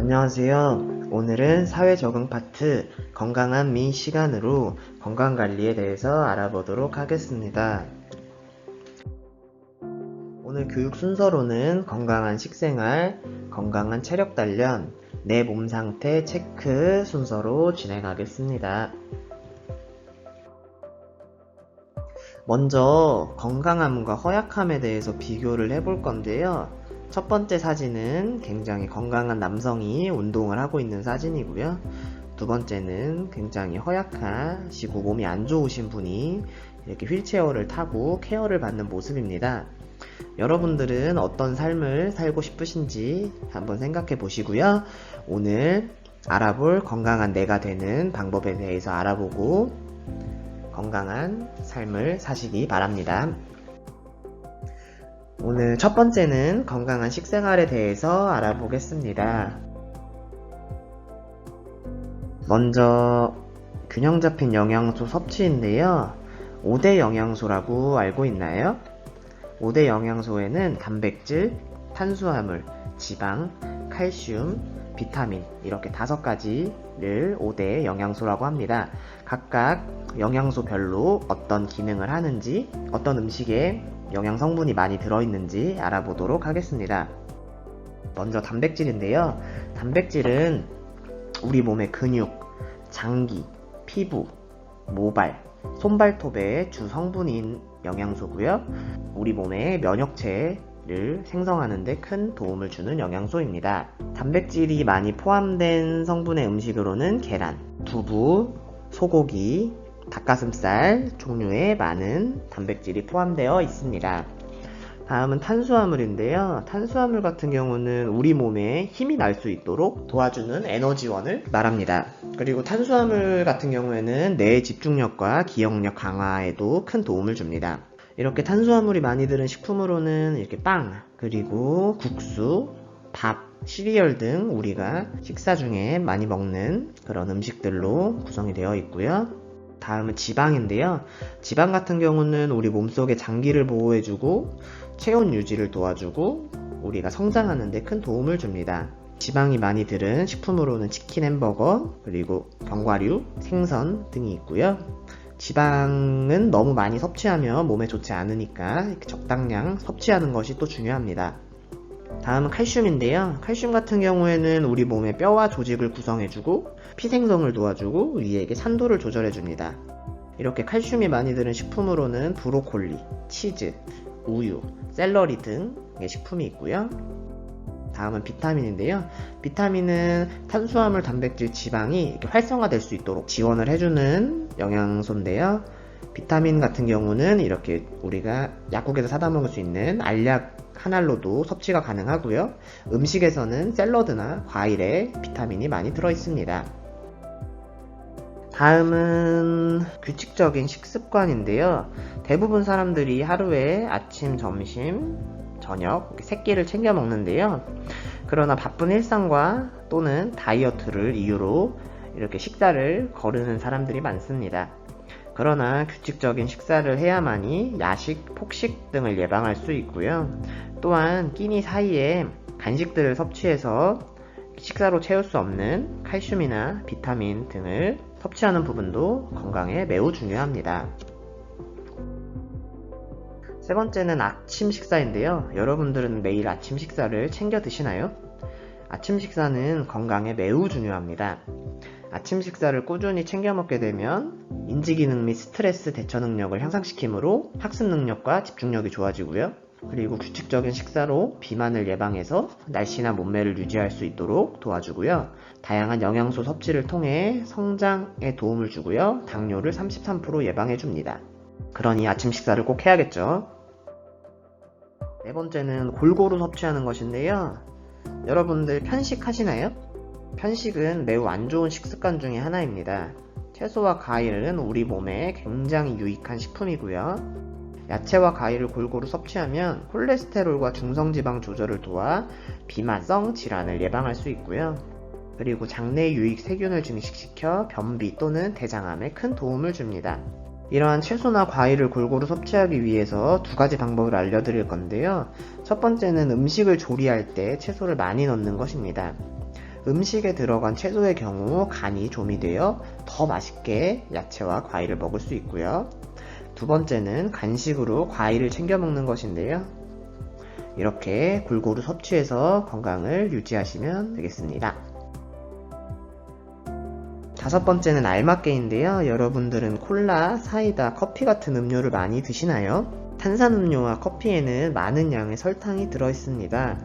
안녕하세요. 오늘은 사회 적응 파트 건강한 미 시간으로 건강관리에 대해서 알아보도록 하겠습니다. 오늘 교육 순서로는 건강한 식생활, 건강한 체력 단련, 내 몸 상태 체크 순서로 진행하겠습니다. 먼저 건강함과 허약함에 대해서 비교를 해볼 건데요. 첫 번째 사진은 굉장히 건강한 남성이 운동을 하고 있는 사진이고요. 두 번째는 굉장히 허약하시고 몸이 안 좋으신 분이 이렇게 휠체어를 타고 케어를 받는 모습입니다. 여러분들은 어떤 삶을 살고 싶으신지 한번 생각해 보시고요. 오늘 알아볼 건강한 내가 되는 방법에 대해서 알아보고 건강한 삶을 사시기 바랍니다. 오늘 첫 번째는 건강한 식생활에 대해서 알아보겠습니다. 먼저 균형 잡힌 영양소 섭취인데요. 5대 영양소라고 알고 있나요? 5대 영양소에는 단백질, 탄수화물, 지방, 칼슘, 비타민 이렇게 5가지를 5대 영양소라고 합니다. 각각 영양소별로 어떤 기능을 하는지, 어떤 음식에 영양 성분이 많이 들어있는지 알아보도록 하겠습니다. 먼저 단백질인데요. 단백질은 우리 몸의 근육, 장기, 피부, 모발, 손발톱의 주 성분인 영양소고요. 우리 몸의 면역체를 생성하는 데 큰 도움을 주는 영양소입니다. 단백질이 많이 포함된 성분의 음식으로는 계란, 두부, 소고기, 닭가슴살 종류의 많은 단백질이 포함되어 있습니다. 다음은 탄수화물인데요. 탄수화물 같은 경우는 우리 몸에 힘이 날 수 있도록 도와주는 에너지원을 말합니다. 그리고 탄수화물 같은 경우에는 뇌의 집중력과 기억력 강화에도 큰 도움을 줍니다. 이렇게 탄수화물이 많이 들은 식품으로는 이렇게 빵, 그리고 국수, 밥, 시리얼 등 우리가 식사 중에 많이 먹는 그런 음식들로 구성이 되어 있고요. 다음은 지방인데요. 지방 같은 경우는 우리 몸속의 장기를 보호해주고 체온 유지를 도와주고 우리가 성장하는 데 큰 도움을 줍니다. 지방이 많이 들은 식품으로는 치킨, 햄버거, 그리고 견과류, 생선 등이 있고요. 지방은 너무 많이 섭취하면 몸에 좋지 않으니까 적당량 섭취하는 것이 또 중요합니다. 다음은 칼슘인데요. 칼슘 같은 경우에는 우리 몸의 뼈와 조직을 구성해주고 피 생성을 도와주고 위액의 산도를 조절해줍니다. 이렇게 칼슘이 많이 들은 식품으로는 브로콜리, 치즈, 우유, 샐러리 등의 식품이 있고요. 다음은 비타민인데요. 비타민은 탄수화물, 단백질, 지방이 이렇게 활성화될 수 있도록 지원을 해주는 영양소인데요. 비타민 같은 경우는 이렇게 우리가 약국에서 사다 먹을 수 있는 알약 한 알로도 섭취가 가능하고요. 음식에서는 샐러드나 과일에 비타민이 많이 들어있습니다. 다음은 규칙적인 식습관인데요. 대부분 사람들이 하루에 아침, 점심, 저녁, 3끼를 챙겨 먹는데요. 그러나 바쁜 일상과 또는 다이어트를 이유로 이렇게 식사를 거르는 사람들이 많습니다. 그러나 규칙적인 식사를 해야만이 야식, 폭식 등을 예방할 수 있고요. 또한 끼니 사이에 간식들을 섭취해서 식사로 채울 수 없는 칼슘이나 비타민 등을 섭취하는 부분도 건강에 매우 중요합니다. 세 번째는 아침 식사인데요. 여러분들은 매일 아침 식사를 챙겨 드시나요? 아침 식사는 건강에 매우 중요합니다. 아침 식사를 꾸준히 챙겨 먹게 되면 인지기능 및 스트레스 대처 능력을 향상시키므로 학습 능력과 집중력이 좋아지고요. 그리고 규칙적인 식사로 비만을 예방해서 날씬한 몸매를 유지할 수 있도록 도와주고요. 다양한 영양소 섭취를 통해 성장에 도움을 주고요. 당뇨를 33% 예방해 줍니다. 그러니 아침 식사를 꼭 해야겠죠. 네 번째는 골고루 섭취하는 것인데요. 여러분들 편식 하시나요? 편식은 매우 안 좋은 식습관 중에 하나입니다. 채소와 과일은 우리 몸에 굉장히 유익한 식품이고요. 야채와 과일을 골고루 섭취하면 콜레스테롤과 중성지방 조절을 도와 비만성 질환을 예방할 수 있고요. 그리고 장내 유익 세균을 증식시켜 변비 또는 대장암에 큰 도움을 줍니다. 이러한 채소나 과일을 골고루 섭취하기 위해서 2가지 방법을 알려드릴 건데요. 첫 번째는 음식을 조리할 때 채소를 많이 넣는 것입니다. 음식에 들어간 채소의 경우 간이 조미되어 더 맛있게 야채와 과일을 먹을 수 있고요. 두 번째는 간식으로 과일을 챙겨 먹는 것인데요. 이렇게 골고루 섭취해서 건강을 유지하시면 되겠습니다. 다섯 번째는 알맞게인데요. 여러분들은 콜라, 사이다, 커피 같은 음료를 많이 드시나요? 탄산음료와 커피에는 많은 양의 설탕이 들어있습니다.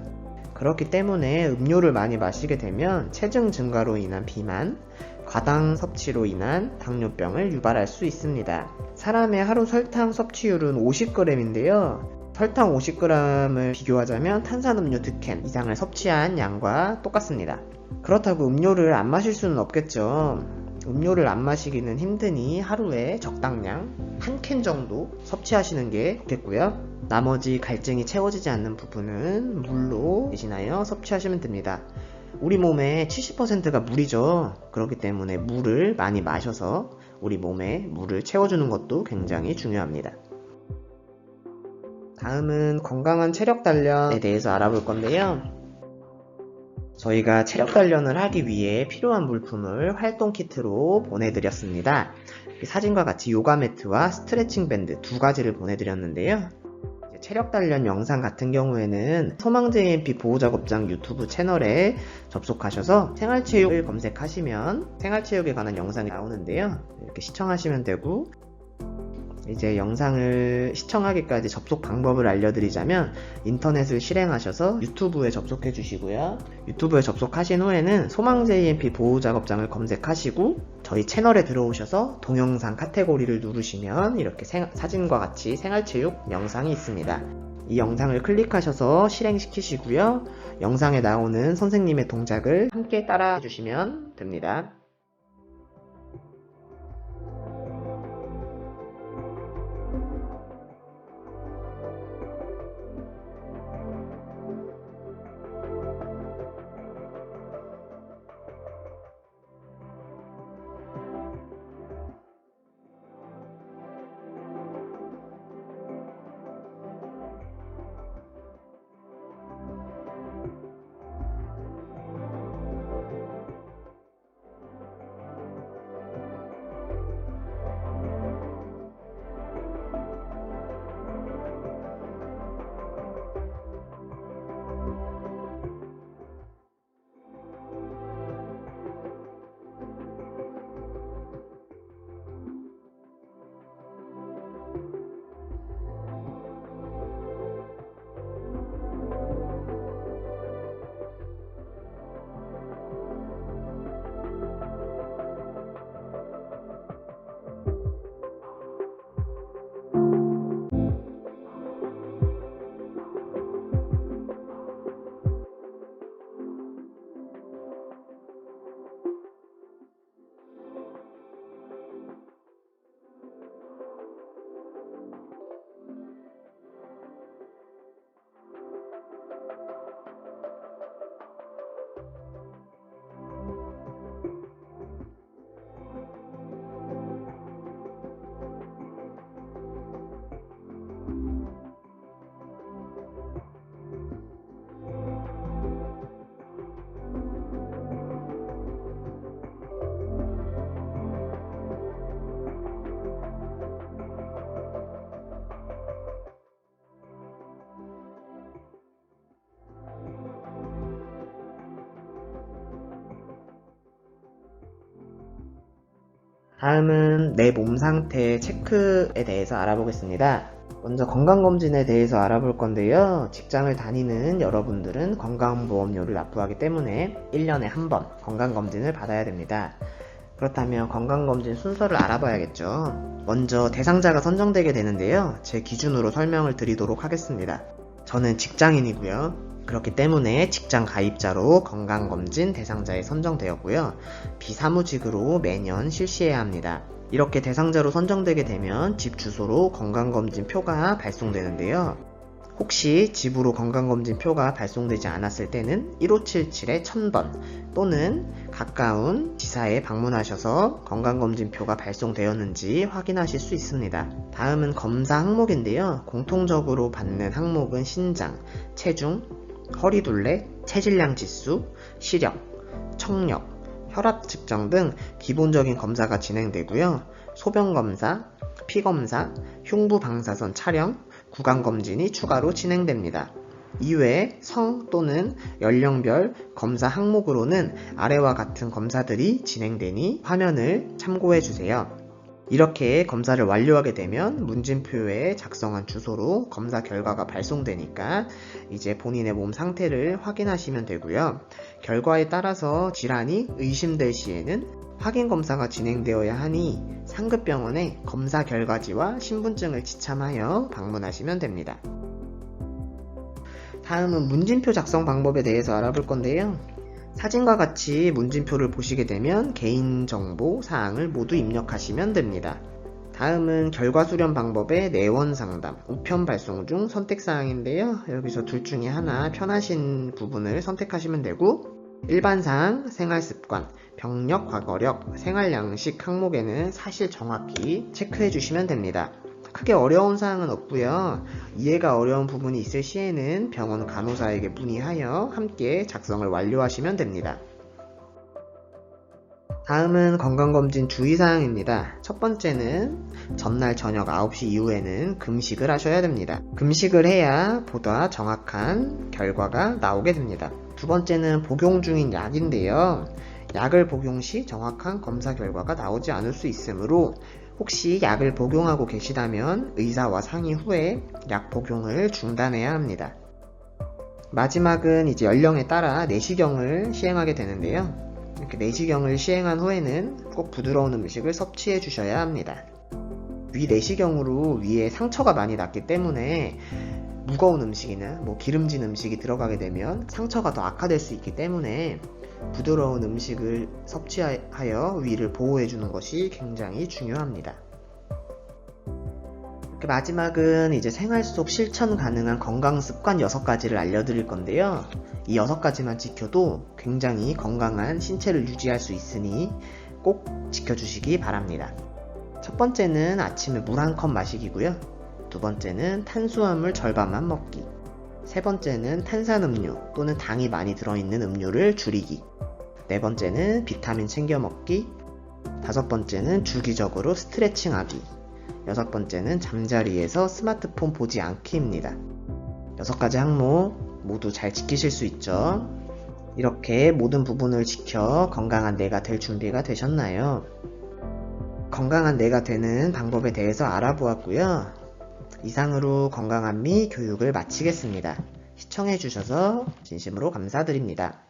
그렇기 때문에 음료를 많이 마시게 되면 체중 증가로 인한 비만, 과당 섭취로 인한 당뇨병을 유발할 수 있습니다. 사람의 하루 설탕 섭취율은 50g인데요. 설탕 50g을 비교하자면 탄산음료 2캔 이상을 섭취한 양과 똑같습니다. 그렇다고 음료를 안 마실 수는 없겠죠. 음료를 안 마시기는 힘드니 하루에 적당량 1캔 정도 섭취하시는 게 좋겠고요. 나머지 갈증이 채워지지 않는 부분은 물로 대신하여 섭취하시면 됩니다. 우리 몸의 70%가 물이죠. 그렇기 때문에 물을 많이 마셔서 우리 몸에 물을 채워주는 것도 굉장히 중요합니다. 다음은 건강한 체력 단련에 대해서 알아볼 건데요. 저희가 체력 단련을 하기 위해 필요한 물품을 활동 키트로 보내드렸습니다. 사진과 같이 요가 매트와 스트레칭 밴드 두 가지를 보내드렸는데요. 체력 단련 영상 같은 경우에는 소망JMP 보호작업장 유튜브 채널에 접속하셔서 생활체육을 검색하시면 생활체육에 관한 영상이 나오는데요. 이렇게 시청하시면 되고, 이제 영상을 시청하기까지 접속 방법을 알려드리자면 인터넷을 실행하셔서 유튜브에 접속해 주시고요. 유튜브에 접속하신 후에는 소망JMP 보호작업장을 검색하시고 저희 채널에 들어오셔서 동영상 카테고리를 누르시면 이렇게 사진과 같이 생활체육 영상이 있습니다. 이 영상을 클릭하셔서 실행시키시고요. 영상에 나오는 선생님의 동작을 함께 따라해 주시면 됩니다. 다음은 내 몸 상태 체크에 대해서 알아보겠습니다. 먼저 건강검진에 대해서 알아볼 건데요. 직장을 다니는 여러분들은 건강보험료를 납부하기 때문에 1년에 한 번 건강검진을 받아야 됩니다. 그렇다면 건강검진 순서를 알아봐야겠죠. 먼저 대상자가 선정되게 되는데요. 제 기준으로 설명을 드리도록 하겠습니다. 저는 직장인이고요. 그렇기 때문에 직장 가입자로 건강검진 대상자에 선정되었고요. 비사무직으로 매년 실시해야 합니다. 이렇게 대상자로 선정되게 되면 집 주소로 건강검진 표가 발송되는데요. 혹시 집으로 건강검진 표가 발송되지 않았을 때는 1577에 1000번 또는 가까운 지사에 방문하셔서 건강검진 표가 발송되었는지 확인하실 수 있습니다. 다음은 검사 항목인데요. 공통적으로 받는 항목은 신장, 체중, 허리둘레, 체질량 지수, 시력, 청력, 혈압 측정 등 기본적인 검사가 진행되고요. 소변 검사, 피 검사, 흉부 방사선 촬영, 구강 검진이 추가로 진행됩니다. 이외에 성 또는 연령별 검사 항목으로는 아래와 같은 검사들이 진행되니 화면을 참고해 주세요. 이렇게 검사를 완료하게 되면 문진표에 작성한 주소로 검사 결과가 발송되니까 이제 본인의 몸 상태를 확인하시면 되고요. 결과에 따라서 질환이 의심될 시에는 확인 검사가 진행되어야 하니 상급병원에 검사 결과지와 신분증을 지참하여 방문하시면 됩니다. 다음은 문진표 작성 방법에 대해서 알아볼 건데요. 사진과 같이 문진표를 보시게 되면 개인정보 사항을 모두 입력하시면 됩니다. 다음은 결과 수렴 방법의 내원 상담, 우편 발송 중 선택사항인데요. 여기서 둘 중에 하나 편하신 부분을 선택하시면 되고, 일반사항, 생활습관, 병력, 과거력, 생활양식 항목에는 사실 정확히 체크해 주시면 됩니다. 크게 어려운 사항은 없고요. 이해가 어려운 부분이 있을 시에는 병원 간호사에게 문의하여 함께 작성을 완료하시면 됩니다. 다음은 건강검진 주의사항입니다. 첫 번째는 전날 저녁 9시 이후에는 금식을 하셔야 됩니다. 금식을 해야 보다 정확한 결과가 나오게 됩니다. 두 번째는 복용 중인 약인데요. 약을 복용 시 정확한 검사 결과가 나오지 않을 수 있으므로 혹시 약을 복용하고 계시다면 의사와 상의 후에 약 복용을 중단해야 합니다. 마지막은 이제 연령에 따라 내시경을 시행하게 되는데요. 이렇게 내시경을 시행한 후에는 꼭 부드러운 음식을 섭취해 주셔야 합니다. 위 내시경으로 위에 상처가 많이 났기 때문에 무거운 음식이나 기름진 음식이 들어가게 되면 상처가 더 악화될 수 있기 때문에 부드러운 음식을 섭취하여 위를 보호해 주는 것이 굉장히 중요합니다. 마지막은 이제 생활 속 실천 가능한 건강 습관 6가지를 알려드릴 건데요. 이 6가지만 지켜도 굉장히 건강한 신체를 유지할 수 있으니 꼭 지켜주시기 바랍니다. 첫 번째는 아침에 물 1컵 마시기고요. 두 번째는 탄수화물 절반만 먹기. 세 번째는 탄산음료 또는 당이 많이 들어있는 음료를 줄이기. 네 번째는 비타민 챙겨 먹기. 다섯 번째는 주기적으로 스트레칭하기. 여섯 번째는 잠자리에서 스마트폰 보지 않기입니다. 6가지 항목 모두 잘 지키실 수 있죠? 이렇게 모든 부분을 지켜 건강한 내가 될 준비가 되셨나요? 건강한 내가 되는 방법에 대해서 알아보았고요. 이상으로 건강한 미 교육을 마치겠습니다. 시청해주셔서 진심으로 감사드립니다.